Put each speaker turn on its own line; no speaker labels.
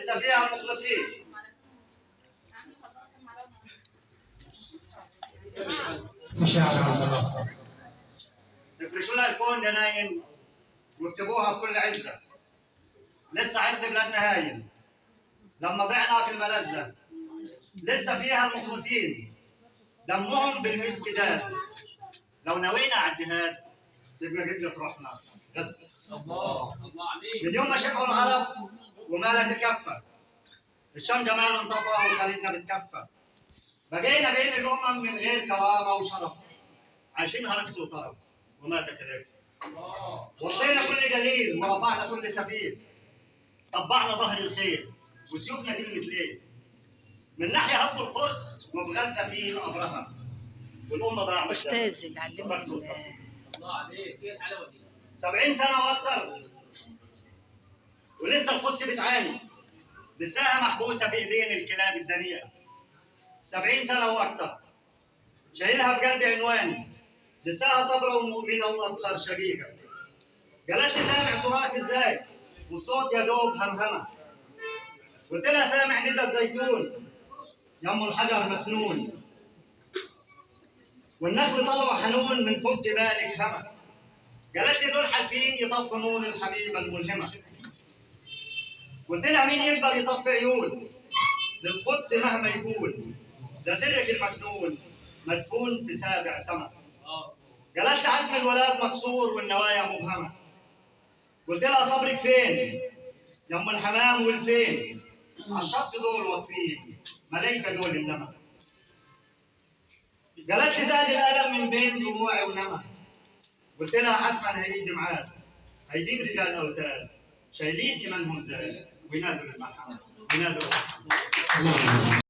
لسه فيها المخلصين.
مشاعر على المنصة
يفرشوا لها الكون ده نايم واكتبوها بكل عزة. لسه عرض بلادنا هايم لما ضعنا في الملذة. لسه فيها المخلصين دمهم بالمسك داد. لو نوينا على الجهاد تبقى قبلة روحنا غزة.
الله عليك.
من يوم ما شبعوا العرب وما لا تكفى الشام جمال انطفى وخليتنا بتكفى. بقينا بين الامم من غير كرامه وشرف عايشينها نفس وطرف وما تكلف. وطينا كل جليل ورفعنا كل سفير. طبعنا ظهر الخيل وسيوفنا كلمه ليل. من ناحيه هبوا الفرس وفي غزه فيه الابرهه والامه ضاعت.
استاذ اللي علمني
الله عليك، ايه الحلاوه دي؟
70 سنه واكثر ولسه القدس بتعاني. لساها محبوسه في ايدين الكلاب الدنيئه. 70 سنه واكثر شايلها بقلبي عنواني. لساها صبره ومؤمنه واكثر شقيقه. قالت لي سامع صراخ ازاي والصوت يا دوب همهمه. قلت لها سامع ندى الزيتون يم الحجر مسنون والنخل طلع حنون من فوق جبالك هما. قالت لي دول حالفين يطفوا نور الحبيبه الملهمه. قلت لها مين يقدر يطفي عيون للقدس مهما يكون. ده سرك المكنون مدفون في سابع سما. قالت لي عزم الولاد مكسور والنوايا مبهمه. قلت لها صبرك فين يا ام الحمام والفين. على الشط دول واقفين ملايكه دول انما. قالت لي زاد الالم من بين دموعي ونما. قلت لها حتما هيجي معاد هيجيب رجال اوتاد شايلين ايمانهم زاد وينادوا للمرحمه وينادوا